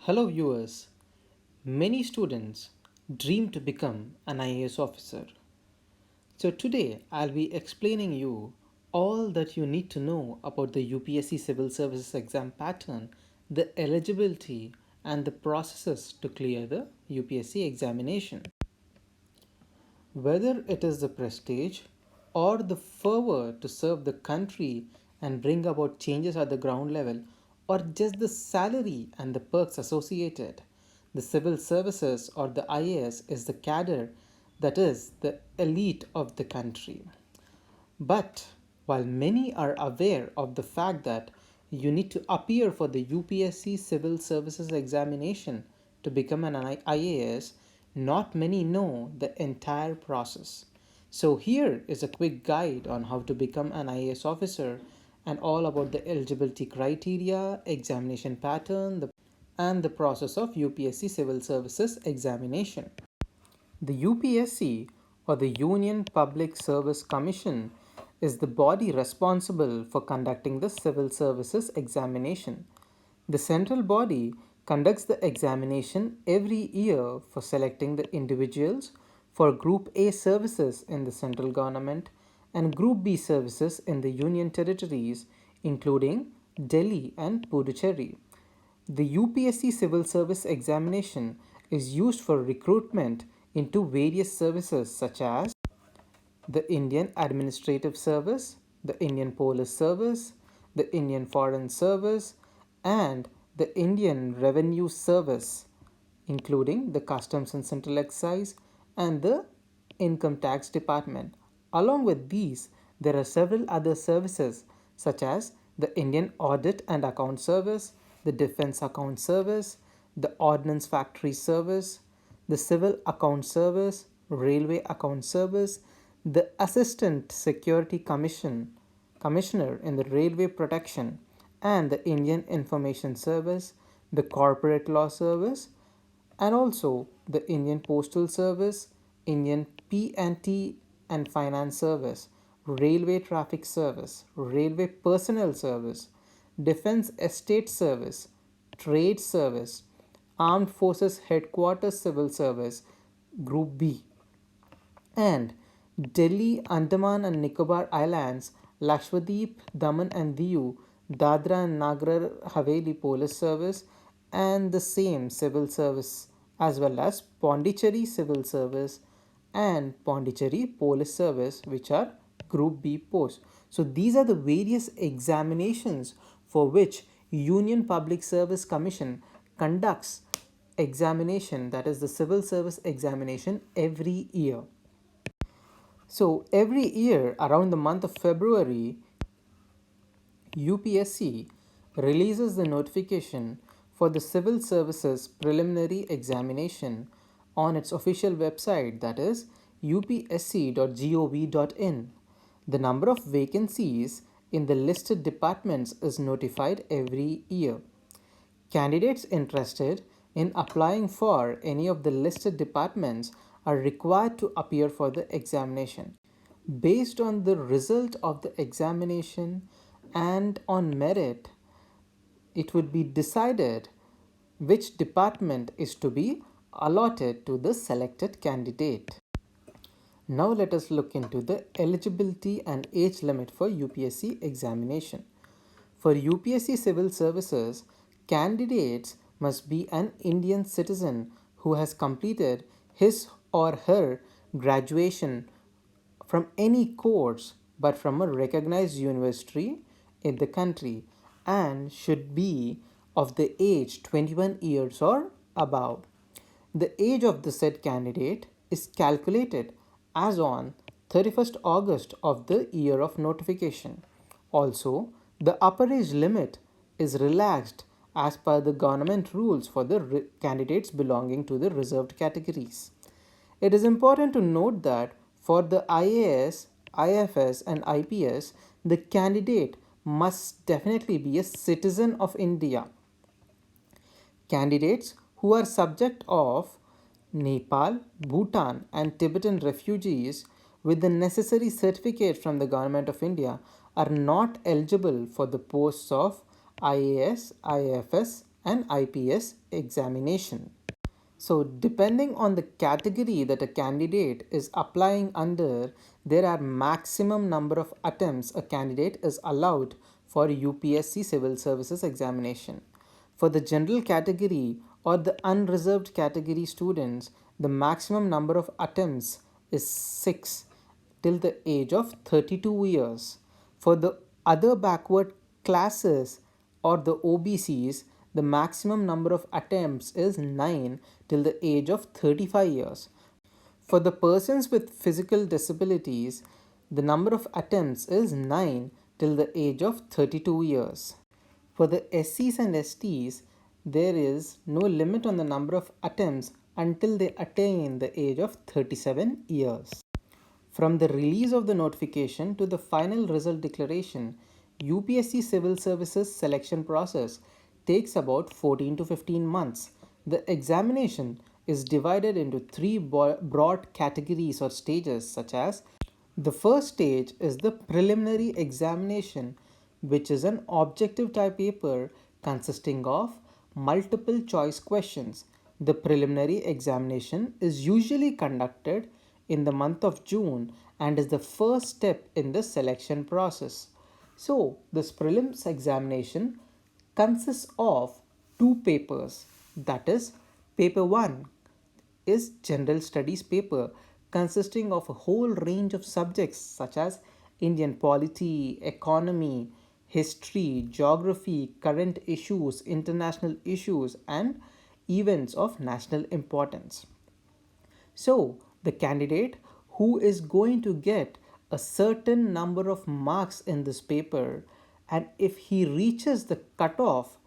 Hello viewers, many students dream to become an IAS officer. So today I'll be explaining you all that you need to know about the UPSC Civil Services exam pattern, the eligibility and the processes to clear the UPSC examination. Whether it is the prestige or the fervor to serve the country and bring about changes at the ground level, or just the salary and the perks associated, the civil services or the IAS is the cadre that is the elite of the country. But while many are aware of the fact that you need to appear for the UPSC Civil Services examination to become an IAS, not many know the entire process. So here is a quick guide on how to become an IAS officer and all about the eligibility criteria, examination pattern, and the process of UPSC Civil Services examination. The UPSC, or the Union Public Service Commission, is the body responsible for conducting the civil services examination. The central body conducts the examination every year for selecting the individuals for Group A services in the central government and Group B services in the Union territories, including Delhi and Puducherry. The UPSC Civil Service examination is used for recruitment into various services such as the Indian Administrative Service, the Indian Police Service, the Indian Foreign Service, and the Indian Revenue Service, including the Customs and Central Excise and the Income Tax Department. Along with these, there are several other services such as the Indian Audit and Account Service, the Defense Account Service, the Ordnance Factory Service, the Civil Account Service, Railway Account Service, the Assistant Security Commissioner in the Railway Protection, and the Indian Information Service, the Corporate Law Service, and also the Indian Postal Service, Indian P&T and Finance Service, Railway Traffic Service, Railway Personnel Service, Defense Estate Service, Trade Service, Armed Forces Headquarters Civil Service, Group B, and Delhi, Andaman and Nicobar Islands, Lakshadweep, Daman and Diu, Dadra and Nagar Haveli Police Service, and the same civil service, as well as Pondicherry Civil Service and Pondicherry Police Service, which are Group B posts. So these are the various examinations for which Union Public Service Commission conducts examination, that is the civil service examination, every year. So every year around the month of February, UPSC releases the notification for the civil services preliminary examination on its official website, that is upsc.gov.in. The number of vacancies in the listed departments is notified every year. Candidates interested in applying for any of the listed departments are required to appear for the examination. Based on the result of the examination and on merit, it would be decided which department is to be allotted to the selected candidate. Now let us look into the eligibility and age limit for UPSC examination. For UPSC Civil Services, candidates must be an Indian citizen who has completed his or her graduation from any course but from a recognized university in the country and should be of the age 21 years or above. The age of the said candidate is calculated as on 31st August of the year of notification. Also, the upper age limit is relaxed as per the government rules for the candidates belonging to the reserved categories. It is important to note that for the IAS, IFS, and IPS, the candidate must definitely be a citizen of India. Candidates who are subject of Nepal, Bhutan, and Tibetan refugees with the necessary certificate from the Government of India are not eligible for the posts of IAS, IFS, and IPS examination. So, depending on the category that a candidate is applying under, there are maximum number of attempts a candidate is allowed for UPSC Civil Services examination. For the general category or the unreserved category students, the maximum number of attempts is 6 till the age of 32 years. For the other backward classes or the OBCs, the maximum number of attempts is 9 till the age of 35 years. For the persons with physical disabilities, the number of attempts is 9 till the age of 32 years. For the SCs and STs, there is no limit on the number of attempts until they attain the age of 37 years. From the release of the notification to the final result declaration, UPSC Civil Services selection process takes about 14 to 15 months. The examination is divided into three broad categories or stages, such as the first stage is the preliminary examination, which is an objective type paper consisting of multiple choice questions. The preliminary examination is usually conducted in the month of June and is the first step in the selection process. So, this prelims examination consists of two papers, that is, paper 1 is general studies paper consisting of a whole range of subjects such as Indian polity, economy, history, geography, current issues, international issues, and events of national importance. So, the candidate who is going to get a certain number of marks in this paper, and if he reaches the cutoff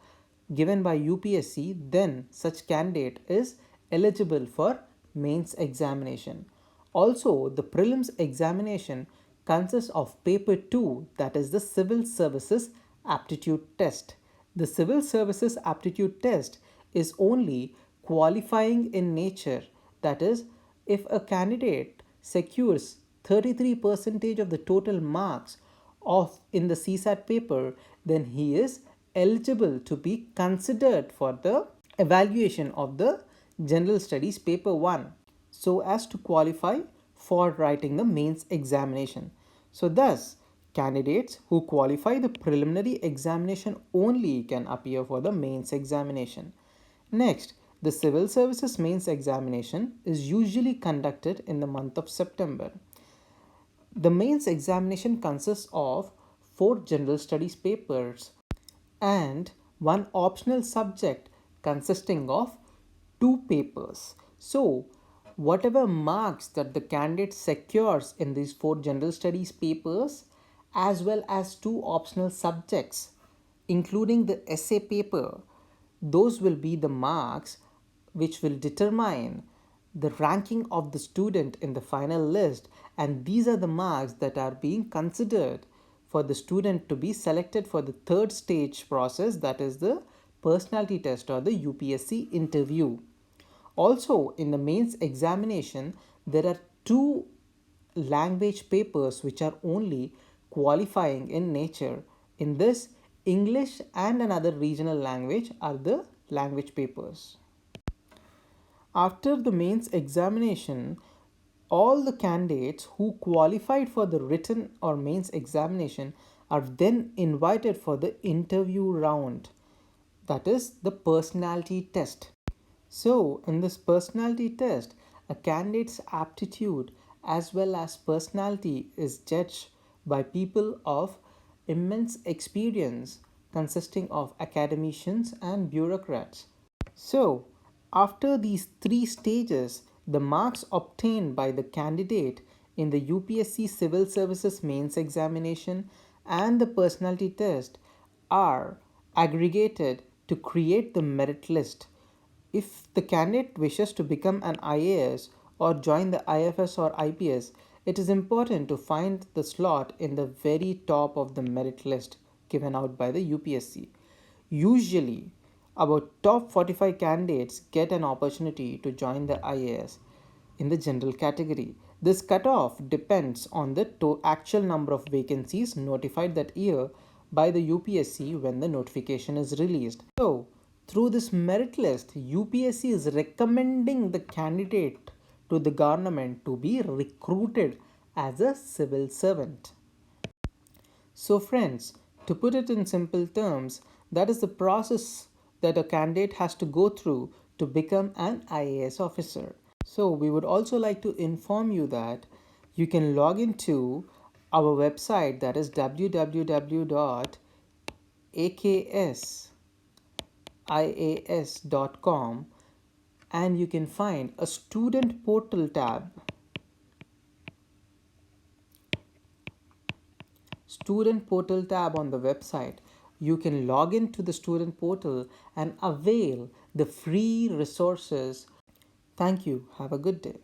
given by UPSC, then such candidate is eligible for mains examination. Also, the prelims examination consists of paper 2, that is the civil services aptitude test. The civil services aptitude test is only qualifying in nature, that is, if a candidate secures 33% of the total marks of in the CSAT paper, then he is eligible to be considered for the evaluation of the general studies paper 1 so as to qualify for writing the mains examination. So thus, candidates who qualify the preliminary examination only can appear for the mains examination. Next, the civil services mains examination is usually conducted in the month of September. The mains examination consists of 4 general studies papers and one optional subject consisting of 2 papers. So, whatever marks that the candidate secures in these 4 general studies papers as well as 2 optional subjects, including the essay paper, those will be the marks which will determine the ranking of the student in the final list, and these are the marks that are being considered for the student to be selected for the third stage process, that is the personality test or the UPSC interview. Also, in the mains examination, there are 2 language papers which are only qualifying in nature. In this, English and another regional language are the language papers. After the mains examination, all the candidates who qualified for the written or mains examination are then invited for the interview round, that is the personality test. So, in this personality test, a candidate's aptitude as well as personality is judged by people of immense experience consisting of academicians and bureaucrats. So, after these 3 stages, the marks obtained by the candidate in the UPSC Civil Services Mains Examination and the personality test are aggregated to create the merit list. If the candidate wishes to become an IAS or join the IFS or IPS, it is important to find the slot in the very top of the merit list given out by the UPSC. Usually, about top 45 candidates get an opportunity to join the IAS in the general category. This cutoff depends on the actual number of vacancies notified that year by the UPSC when the notification is released. So, Through this merit list, UPSC is recommending the candidate to the government to be recruited as a civil servant. So, friends, to put it in simple terms, that is the process that a candidate has to go through to become an IAS officer. So, we would also like to inform you that you can log into our website, that is www.aksias.com, and you can find a student portal tab on the website. You can log into the student portal and avail the free resources. Thank you. Have a good day.